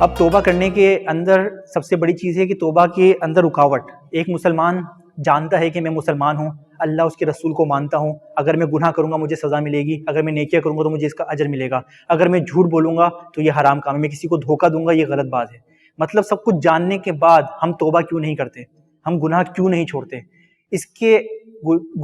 اب توبہ کرنے کے اندر سب سے بڑی چیز ہے کہ توبہ کے اندر رکاوٹ. ایک مسلمان جانتا ہے کہ میں مسلمان ہوں, اللہ اس کے رسول کو مانتا ہوں, اگر میں گناہ کروں گا مجھے سزا ملے گی, اگر میں نیکیاں کروں گا تو مجھے اس کا اجر ملے گا, اگر میں جھوٹ بولوں گا تو یہ حرام کام ہے, میں کسی کو دھوکہ دوں گا یہ غلط بات ہے. مطلب سب کچھ جاننے کے بعد ہم توبہ کیوں نہیں کرتے, ہم گناہ کیوں نہیں چھوڑتے؟ اس کے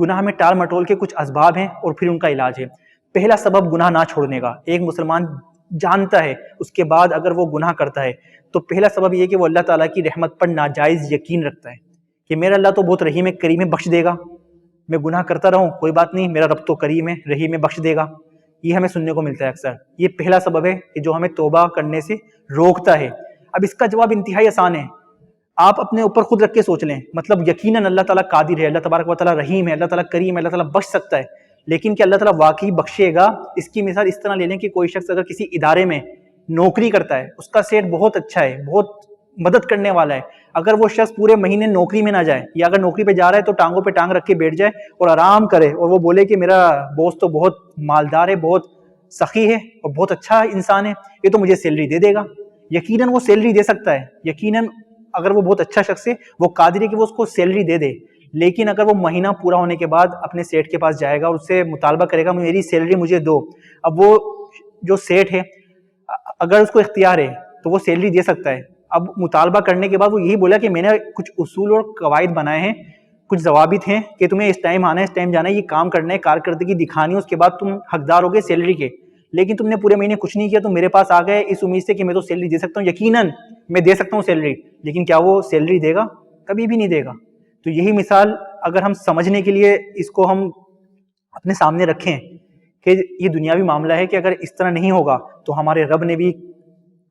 گناہ میں ٹال مٹول کے کچھ اسباب ہیں اور پھر ان کا علاج ہے. پہلا سبب گناہ نہ چھوڑنے کا, ایک مسلمان جانتا ہے اس کے بعد اگر وہ گناہ کرتا ہے تو پہلا سبب یہ کہ وہ اللہ تعالیٰ کی رحمت پر ناجائز یقین رکھتا ہے کہ میرا اللہ تو بہت رحیم ہے, کریم ہے, بخش دے گا, میں گناہ کرتا رہوں کوئی بات نہیں, میرا رب تو کریم ہے, رحیم ہے, بخش دے گا. یہ ہمیں سننے کو ملتا ہے اکثر. یہ پہلا سبب ہے کہ جو ہمیں توبہ کرنے سے روکتا ہے. اب اس کا جواب انتہائی آسان ہے, آپ اپنے اوپر خود رکھ کے سوچ لیں. مطلب یقیناً اللہ تعالیٰ قادر ہے, اللہ تبارک و تعالیٰ رحیم ہے, اللہ تعالیٰ کریم ہے, اللہ تعالیٰ بخش سکتا ہے, لیکن کہ اللہ تعالیٰ واقعی بخشے گا؟ اس کی مثال اس طرح لے لیں کہ کوئی شخص اگر کسی ادارے میں نوکری کرتا ہے, اس کا سیٹ بہت اچھا ہے, بہت مدد کرنے والا ہے, اگر وہ شخص پورے مہینے نوکری میں نہ جائے, یا اگر نوکری پہ جا رہا ہے تو ٹانگوں پہ ٹانگ رکھ کے بیٹھ جائے اور آرام کرے, اور وہ بولے کہ میرا باس تو بہت مالدار ہے, بہت سخی ہے اور بہت اچھا انسان ہے, یہ تو مجھے سیلری دے دے گا. یقیناً وہ سیلری دے سکتا ہے, یقیناً اگر وہ بہت اچھا شخص ہے وہ قادر ہے کہ وہ اس کو سیلری دے دے. لیکن اگر وہ مہینہ پورا ہونے کے بعد اپنے سیٹ کے پاس جائے گا اور اس سے مطالبہ کرے گا میری سیلری مجھے دو, اب وہ جو سیٹ ہے اگر اس کو اختیار ہے تو وہ سیلری دے سکتا ہے. اب مطالبہ کرنے کے بعد وہ یہی بولا کہ میں نے کچھ اصول اور قواعد بنائے ہیں, کچھ ضوابط ہیں کہ تمہیں اس ٹائم آنا ہے, اس ٹائم جانا ہے, یہ کام کرنا ہے, کارکردگی دکھانی ہے, اس کے بعد تم حقدار ہو گئے سیلری کے. لیکن تم نے پورے مہینے کچھ نہیں کیا تو میرے پاس آ گئے اس امید سے کہ میں تو سیلری دے سکتا ہوں, یقیناً میں دے سکتا ہوں سیلری, لیکن کیا وہ سیلری دے گا؟ کبھی بھی نہیں دے گا. تو یہی مثال اگر ہم سمجھنے کے لیے اس کو ہم اپنے سامنے رکھیں کہ یہ دنیاوی معاملہ ہے کہ اگر اس طرح نہیں ہوگا تو ہمارے رب نے بھی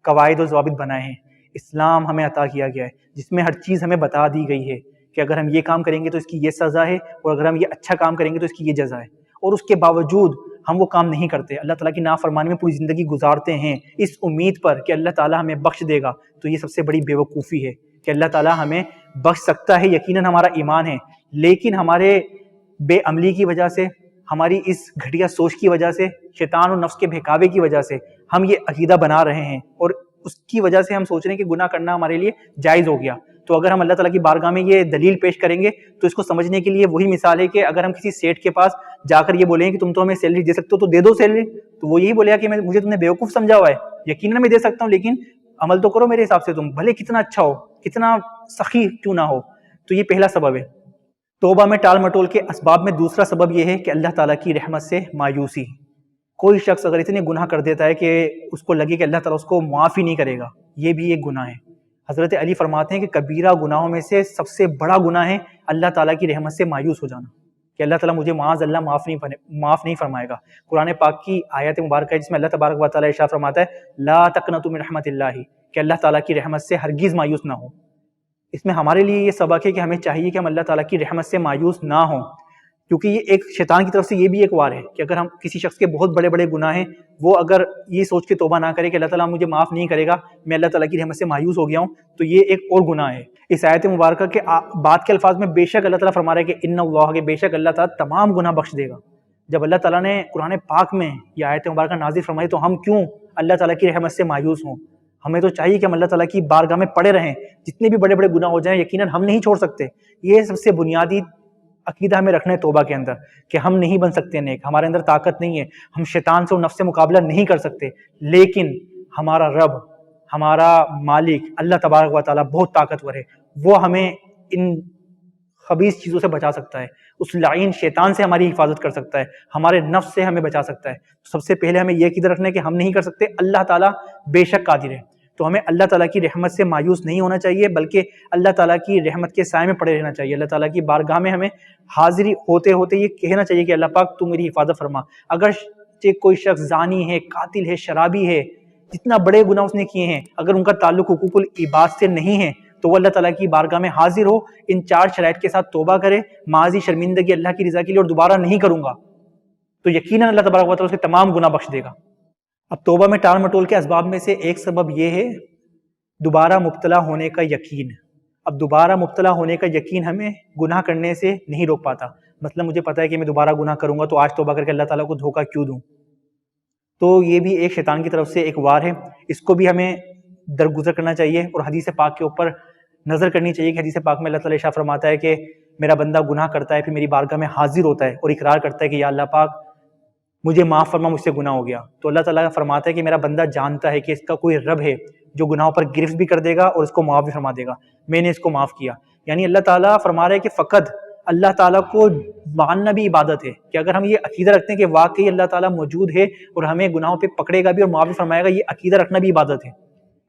قواعد و ضوابط بنائے ہیں, اسلام ہمیں عطا کیا گیا ہے جس میں ہر چیز ہمیں بتا دی گئی ہے کہ اگر ہم یہ کام کریں گے تو اس کی یہ سزا ہے, اور اگر ہم یہ اچھا کام کریں گے تو اس کی یہ جزا ہے. اور اس کے باوجود ہم وہ کام نہیں کرتے, اللہ تعالیٰ کی نافرمانی میں پوری زندگی گزارتے ہیں اس امید پر کہ اللہ تعالیٰ ہمیں بخش دے گا. تو یہ سب سے بڑی بیوقوفی ہے کہ اللہ تعالیٰ ہمیں بخش سکتا ہے, یقیناً ہمارا ایمان ہے, لیکن ہمارے بے عملی کی وجہ سے, ہماری اس گھٹیا سوچ کی وجہ سے, شیطان اور نفس کے بہکاوے کی وجہ سے ہم یہ عقیدہ بنا رہے ہیں, اور اس کی وجہ سے ہم سوچ رہے ہیں کہ گناہ کرنا ہمارے لیے جائز ہو گیا. تو اگر ہم اللہ تعالیٰ کی بارگاہ میں یہ دلیل پیش کریں گے تو اس کو سمجھنے کے لیے وہی مثال ہے کہ اگر ہم کسی سیٹ کے پاس جا کر یہ بولیں کہ تم تو ہمیں سیلری دے سکتے ہو تو دے دو سیلری, تو وہ یہی بولے گا کہ مجھے تم نے بیوقوف سمجھا ہوا ہے, یقیناً میں دے سکتا ہوں, لیکن عمل تو کرو میرے حساب سے, تم بھلے کتنا اچھا ہو, کتنا سخی کیوں نہ ہو. تو یہ پہلا سبب ہے توبہ میں ٹال مٹول کے اسباب میں. دوسرا سبب یہ ہے کہ اللہ تعالیٰ کی رحمت سے مایوسی. کوئی شخص اگر اتنے گناہ کر دیتا ہے کہ اس کو لگے کہ اللہ تعالیٰ اس کو معاف ہی نہیں کرے گا, یہ بھی ایک گناہ ہے. حضرت علی فرماتے ہیں کہ کبیرہ گناہوں میں سے سب سے بڑا گناہ ہے اللہ تعالیٰ کی رحمت سے مایوس ہو جانا, کہ اللہ تعالیٰ مجھے معاذ اللہ معاف نہیں فرمائے گا. قرآن پاک کی آیت مبارکہ ہے جس میں اللہ تبارک و تعالیٰ ارشاد فرماتا ہے لا تقنطوا من رحمت اللہ, کہ اللہ تعالیٰ کی رحمت سے ہرگز مایوس نہ ہو. اس میں ہمارے لیے یہ سبق ہے کہ ہمیں چاہیے کہ ہم اللہ تعالیٰ کی رحمت سے مایوس نہ ہوں, کیونکہ یہ ایک شیطان کی طرف سے یہ بھی ایک وار ہے کہ اگر ہم کسی شخص کے بہت بڑے بڑے گناہ ہیں, وہ اگر یہ سوچ کے توبہ نہ کرے کہ اللہ تعالیٰ مجھے معاف نہیں کرے گا, میں اللہ تعالیٰ کی رحمت سے مایوس ہو گیا ہوں, تو یہ ایک اور گناہ ہے. اس آیت مبارکہ کے بعد کے الفاظ میں بے شک اللہ تعالیٰ فرما رہا ہے کہ ان اللہ, کے بے شک اللہ تعالیٰ تمام گناہ بخش دے گا. جب اللہ تعالیٰ نے قرآن پاک میں یہ آیت مبارکہ نازل فرمائی تو ہم کیوں اللہ تعالیٰ کی رحمت سے مایوس ہوں؟ ہمیں تو چاہیے کہ ہم اللہ تعالیٰ کی بارگاہ میں پڑے رہیں, جتنے بھی بڑے بڑے گناہ ہو جائیں یقیناً ہم نہیں چھوڑ سکتے. یہ سب سے بنیادی عقیدہ ہمیں رکھنا ہے توبہ کے اندر کہ ہم نہیں بن سکتے نیک, ہمارے اندر طاقت نہیں ہے, ہم شیطان سے اور نفس سے مقابلہ نہیں کر سکتے, لیکن ہمارا رب, ہمارا مالک اللہ تبارک و تعالیٰ بہت طاقتور ہے, وہ ہمیں ان خبیث چیزوں سے بچا سکتا ہے, اس لعین شیطان سے ہماری حفاظت کر سکتا ہے, ہمارے نفس سے ہمیں بچا سکتا ہے. سب سے پہلے ہمیں یہ عقیدہ رکھنا ہے کہ ہم نہیں کر سکتے, اللہ تعالیٰ بے شک قادر ہے. تو ہمیں اللہ تعالیٰ کی رحمت سے مایوس نہیں ہونا چاہیے, بلکہ اللہ تعالیٰ کی رحمت کے سائے میں پڑے رہنا چاہیے. اللہ تعالیٰ کی بارگاہ میں ہمیں حاضری ہوتے ہوتے یہ کہنا چاہیے کہ اللہ پاک تو میری حفاظت فرما. اگر کوئی شخص زانی ہے, قاتل ہے, شرابی ہے, جتنا بڑے گناہ اس نے کیے ہیں, اگر ان کا تعلق حقوق العباد سے نہیں ہے تو وہ اللہ تعالیٰ کی بارگاہ میں حاضر ہو, ان 4 شرائط کے ساتھ توبہ کرے, ماضی شرمندگی اللہ کی رضا کے لیے اور دوبارہ نہیں کروں گا, تو یقیناً اللہ تبارک و تعالیٰ اس کے تمام گناہ بخش دے گا. اب توبہ میں ٹال مٹول کے اسباب میں سے ایک سبب یہ ہے دوبارہ مبتلا ہونے کا یقین. اب دوبارہ مبتلا ہونے کا یقین ہمیں گناہ کرنے سے نہیں روک پاتا. مطلب مجھے پتا ہے کہ میں دوبارہ گناہ کروں گا تو آج توبہ کر کے اللہ تعالیٰ کو دھوکہ کیوں دوں. تو یہ بھی ایک شیطان کی طرف سے ایک وار ہے, اس کو بھی ہمیں درگزر کرنا چاہیے اور حدیث پاک کے اوپر نظر کرنی چاہیے کہ حدیث پاک میں اللہ تعالیٰ ارشاد فرماتا ہے کہ میرا بندہ گناہ کرتا ہے، پھر میری بارگاہ میں حاضر ہوتا ہے اور اقرار کرتا ہے کہ یا اللہ پاک مجھے معاف فرما، مجھ سے گناہ ہو گیا، تو اللہ تعالیٰ فرماتا ہے کہ میرا بندہ جانتا ہے کہ اس کا کوئی رب ہے جو گناہوں پر گرفت بھی کر دے گا اور اس کو معاف بھی فرما دے گا، میں نے اس کو معاف کیا۔ یعنی اللہ تعالیٰ فرما رہا ہے کہ فقط اللہ تعالیٰ کو ماننا بھی عبادت ہے، کہ اگر ہم یہ عقیدہ رکھتے ہیں کہ واقعی اللہ تعالیٰ موجود ہے اور ہمیں گناہوں پہ پکڑے گا بھی اور معاف بھی فرمائے گا، یہ عقیدہ رکھنا بھی عبادت ہے۔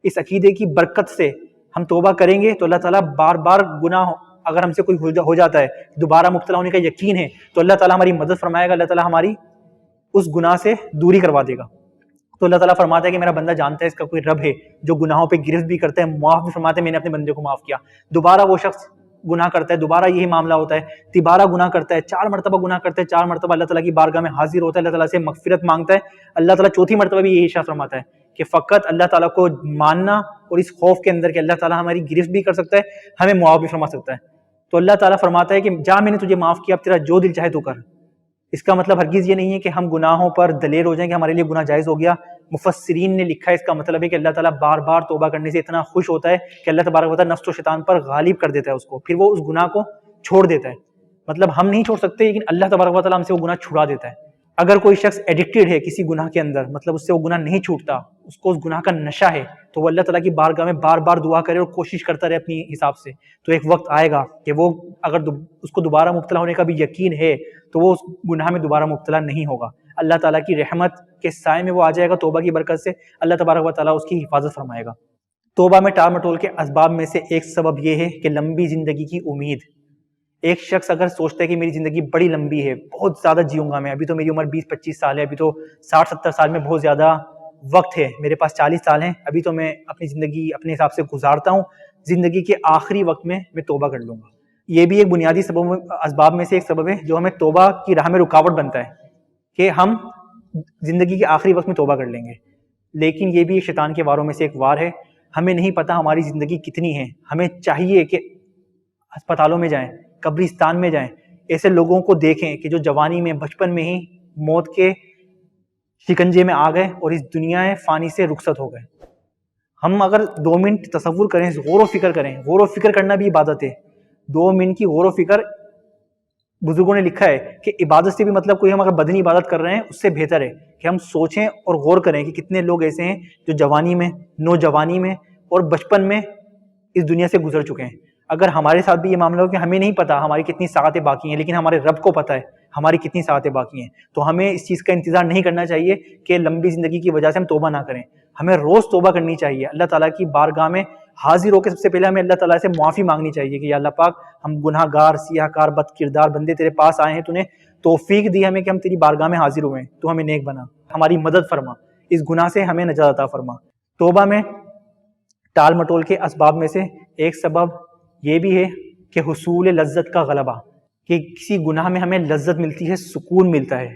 اس عقیدے کی برکت سے ہم توبہ کریں گے تو اللہ تعالیٰ بار بار گناہ اگر ہم سے کوئی ہو جاتا ہے، دوبارہ مبتلا ہونے کا یقین ہے، تو اللہ تعالیٰ ہماری مدد فرمائے گا، اللہ تعالیٰ ہماری اس گناہ سے دوری کروا دے گا۔ تو اللہ تعالیٰ فرماتا ہے کہ میرا بندہ جانتا ہے اس کا کوئی رب ہے جو گناہوں پہ گرفت بھی کرتا ہے، معاف بھی فرماتا ہے، میں نے اپنے بندے کو معاف کیا۔ دوبارہ وہ شخص گناہ کرتا ہے، دوبارہ یہی معاملہ ہوتا ہے، تیبارہ گناہ کرتا ہے، 4 مرتبہ گناہ کرتا ہے، 4 مرتبہ اللہ تعالیٰ کی بارگاہ میں حاضر ہوتا ہے، اللہ تعالیٰ سے مغفرت مانگتا ہے، اللہ تعالیٰ چوتھی مرتبہ بھی یہی ارشاد فرماتا ہے کہ فقط اللہ تعالیٰ کو ماننا اور اس خوف کے اندر کہ اللہ تعالیٰ ہماری گرفت بھی کر سکتا ہے، ہمیں معاف بھی فرما سکتا ہے۔ تو اللہ تعالیٰ فرماتا ہے کہ جا میں نے تجھے معاف کیا، اب تیرا جو دل چاہے تو کر۔ اس کا مطلب ہرگز یہ نہیں ہے کہ ہم گناہوں پر دلیر ہو جائیں کہ ہمارے لیے گناہ جائز ہو گیا۔ مفسرین نے لکھا ہے اس کا مطلب ہے کہ اللہ تعالیٰ بار بار توبہ کرنے سے اتنا خوش ہوتا ہے کہ اللہ تبارک و تعالیٰ نفس و شیطان پر غالب کر دیتا ہے اس کو، پھر وہ اس گناہ کو چھوڑ دیتا ہے۔ مطلب ہم نہیں چھوڑ سکتے لیکن اللہ تبارک و تعالیٰ ہم سے وہ گناہ چھڑا دیتا ہے۔ اگر کوئی شخص ایڈکٹیڈ ہے کسی گناہ کے اندر، مطلب اس سے وہ گناہ نہیں چھوٹتا، اس کو اس گناہ کا نشہ ہے، تو وہ اللہ تعالیٰ کی بارگاہ میں بار بار دعا کرے اور کوشش کرتا رہے اپنی حساب سے، تو ایک وقت آئے گا کہ وہ اگر اس کو دوبارہ مبتلا ہونے کا بھی یقین ہے تو وہ اس گناہ میں دوبارہ مبتلا نہیں ہوگا۔ اللہ تعالیٰ کی رحمت کے سائے میں وہ آ جائے گا توبہ کی برکت سے، اللہ تبارک و تعالیٰ اس کی حفاظت فرمائے گا۔ توبہ میں ٹال مٹول کے اسباب میں سے ایک سبب یہ ہے کہ لمبی زندگی کی امید۔ ایک شخص اگر سوچتا ہے کہ میری زندگی بڑی لمبی ہے، بہت زیادہ جیوں گا میں، ابھی تو میری عمر 20-25 سال ہے، ابھی تو 60-70 سال میں بہت زیادہ وقت ہے، میرے پاس 40 سال ہیں، ابھی تو میں اپنی زندگی اپنے حساب سے گزارتا ہوں، زندگی کے آخری وقت میں توبہ کر لوں گا۔ یہ بھی ایک بنیادی اسباب میں سے ایک سبب ہے جو ہمیں توبہ کی راہ میں رکاوٹ بنتا ہے کہ ہم زندگی کے آخری وقت میں توبہ کر لیں گے۔ لیکن یہ بھی شیطان کے واروں میں سے ایک وار ہے، ہمیں نہیں پتہ ہماری زندگی کتنی ہے، ہمیں چاہیے کہ ہسپتالوں میں جائیں، قبرستان میں جائیں، ایسے لوگوں کو دیکھیں کہ جو جوانی میں بچپن میں ہی موت کے شکنجے میں آ گئے اور اس دنیا فانی سے رخصت ہو گئے۔ ہم اگر 2 منٹ تصور کریں، غور و فکر کریں، غور و فکر کرنا بھی عبادت ہے۔ 2 منٹ کی غور و فکر بزرگوں نے لکھا ہے کہ عبادت سے بھی مطلب کوئی ہم اگر بدنی عبادت کر رہے ہیں اس سے بہتر ہے کہ ہم سوچیں اور غور کریں کہ کتنے لوگ ایسے ہیں جو جوانی میں، نوجوانی میں اور بچپن میں اس دنیا سے گزر چکے ہیں۔ اگر ہمارے ساتھ بھی یہ معاملہ ہو کہ ہمیں نہیں پتا ہماری کتنی ساعتیں باقی ہیں، لیکن ہمارے رب کو پتہ ہے ہماری کتنی ساعتیں باقی ہیں، تو ہمیں اس چیز کا انتظار نہیں کرنا چاہیے کہ لمبی زندگی کی وجہ سے ہم توبہ نہ کریں۔ ہمیں روز توبہ کرنی چاہیے، اللہ تعالیٰ کی بارگاہ میں حاضر ہو کے سب سے پہلے ہمیں اللہ تعالیٰ سے معافی مانگنی چاہیے کہ یا اللہ پاک ہم گناہ گار، سیاہ کار، بد کردار بندے تیرے پاس آئے ہیں، تو نے توفیق دی ہمیں کہ ہم تیری بارگاہ میں حاضر ہوئے ہیں، تو ہمیں نیک بنا، ہماری مدد فرما، اس گناہ سے ہمیں نجات عطا فرما۔ توبہ میں ٹال مٹول کے اسباب میں سے ایک سبب یہ بھی ہے کہ حصول لذت کا غلبہ، کہ کسی گناہ میں ہمیں لذت ملتی ہے، سکون ملتا ہے۔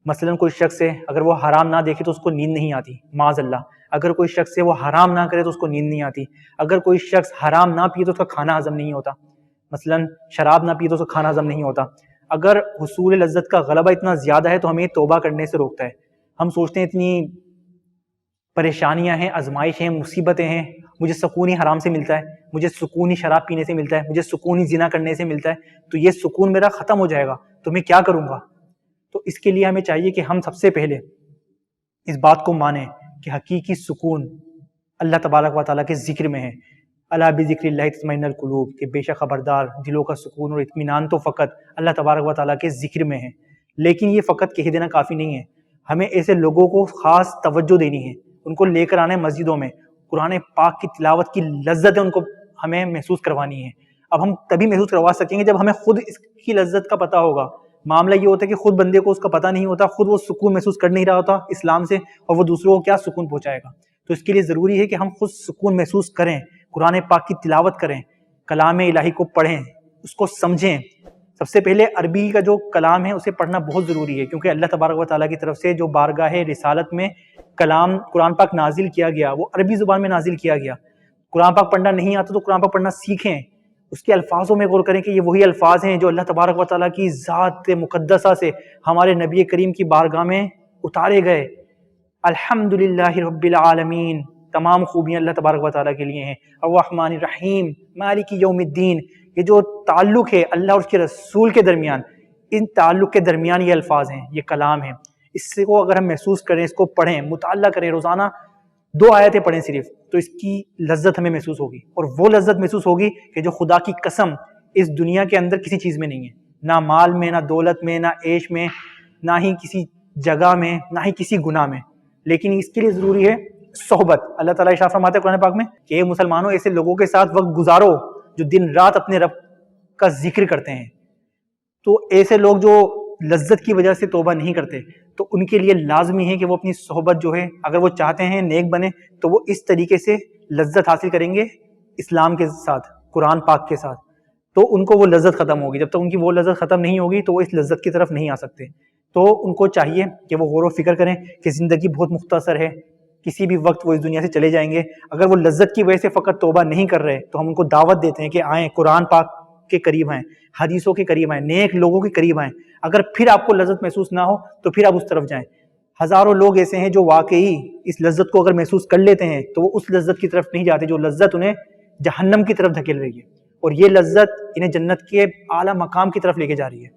مثلا کوئی شخص ہے اگر وہ حرام نہ دیکھے تو اس کو نیند نہیں آتی، معاذ اللہ۔ اگر کوئی شخص ہے وہ حرام نہ کرے تو اس کو نیند نہیں آتی۔ اگر کوئی شخص حرام نہ پیے تو اس کا کھانا ہضم نہیں ہوتا، مثلا شراب نہ پیے تو اس کا کھانا ہضم نہیں ہوتا۔ اگر حصول لذت کا غلبہ اتنا زیادہ ہے تو ہمیں توبہ کرنے سے روکتا ہے۔ ہم سوچتے ہیں اتنی پریشانیاں ہیں، آزمائش ہیں، مصیبتیں ہیں، مجھے سکون ہی حرام سے ملتا ہے، مجھے سکون ہی شراب پینے سے ملتا ہے، مجھے سکون ہی زنا کرنے سے ملتا ہے، تو یہ سکون میرا ختم ہو جائے گا تو میں کیا کروں گا؟ تو اس کے لیے ہمیں چاہیے کہ ہم سب سے پہلے اس بات کو مانیں کہ حقیقی سکون اللہ تبارک و تعالیٰ کے ذکر میں ہے۔ الا بذکر اللہ تطمئن القلوب، کہ بے شک خبردار دلوں کا سکون اور اطمینان تو فقط اللہ تبارک و تعالیٰ کے ذکر میں ہے۔ لیکن یہ فقط کہہ دینا کافی نہیں ہے، ہمیں ایسے لوگوں کو خاص توجہ دینی ہے، ان کو لے کر آنا ہے مسجدوں میں، قرآن پاک کی تلاوت کی لذت ہے ان کو ہمیں محسوس کروانی ہے۔ اب ہم تبھی محسوس کروا سکیں گے جب ہمیں خود اس کی لذت کا پتہ ہوگا۔ معاملہ یہ ہوتا ہے کہ خود بندے کو اس کا پتہ نہیں ہوتا، خود وہ سکون محسوس کر نہیں رہا ہوتا اسلام سے، اور وہ دوسروں کو کیا سکون پہنچائے گا۔ تو اس کے لیے ضروری ہے کہ ہم خود سکون محسوس کریں، قرآن پاک کی تلاوت کریں، کلام الہی کو پڑھیں، اس کو سمجھیں۔ سب سے پہلے عربی کا جو کلام ہے اسے پڑھنا بہت ضروری ہے، کیونکہ اللہ تبارک و تعالیٰ کی طرف سے جو بارگاہ رسالت میں کلام قرآن پاک نازل کیا گیا وہ عربی زبان میں نازل کیا گیا۔ قرآن پاک پڑھنا نہیں آتا تو قرآن پاک پڑھنا سیکھیں، اس کے الفاظوں میں غور کریں کہ یہ وہی الفاظ ہیں جو اللہ تبارک و تعالیٰ کی ذات مقدسہ سے ہمارے نبی کریم کی بارگاہ میں اتارے گئے۔ الحمدللہ رب العالمین تمام خوبیاں اللہ تبارک و تعالیٰ کے لیے ہیں. الرحمن الرحیم مالک یوم الدین، یہ جو تعلق ہے اللہ اور اس کے رسول کے درمیان، ان تعلق کے درمیان یہ الفاظ ہیں، یہ کلام ہیں. اس کو اگر ہم محسوس کریں، اس کو پڑھیں، مطالعہ کریں، روزانہ 2 آیتیں پڑھیں صرف، تو اس کی لذت ہمیں محسوس ہوگی. اور وہ لذت محسوس ہوگی کہ جو خدا کی قسم اس دنیا کے اندر کسی چیز میں نہیں ہے، نہ مال میں، نہ دولت میں، نہ عیش میں، نہ ہی کسی جگہ میں، نہ ہی کسی گناہ میں. لیکن اس کے لیے ضروری ہے صحبت. اللہ تعالیٰ ارشاد فرماتے ہیں قرآن پاک میں کہ اے مسلمانوں، ایسے لوگوں کے ساتھ وقت گزارو جو دن رات اپنے رب کا ذکر کرتے ہیں. تو ایسے لوگ جو لذت کی وجہ سے توبہ نہیں کرتے، تو ان کے لیے لازمی ہے کہ وہ اپنی صحبت جو ہے، اگر وہ چاہتے ہیں نیک بنے، تو وہ اس طریقے سے لذت حاصل کریں گے اسلام کے ساتھ، قرآن پاک کے ساتھ، تو ان کو وہ لذت ختم ہوگی. جب تک ان کی وہ لذت ختم نہیں ہوگی تو وہ اس لذت کی طرف نہیں آ سکتے. تو ان کو چاہیے کہ وہ غور و فکر کریں کہ زندگی بہت مختصر ہے، کسی بھی وقت وہ اس دنیا سے چلے جائیں گے. اگر وہ لذت کی وجہ سے فقط توبہ نہیں کر رہے تو ہم ان کو دعوت دیتے ہیں کہ آئیں، قرآن پاک کے قریب آئیں، حدیثوں کے قریب آئیں، نیک لوگوں کے قریب آئیں. اگر پھر آپ کو لذت محسوس نہ ہو تو پھر آپ اس طرف جائیں. ہزاروں لوگ ایسے ہیں جو واقعی اس لذت کو اگر محسوس کر لیتے ہیں تو وہ اس لذت کی طرف نہیں جاتے جو لذت انہیں جہنم کی طرف دھکیل رہی ہے، اور یہ لذت انہیں جنت کے اعلیٰ مقام کی طرف لے کے جا رہی ہے.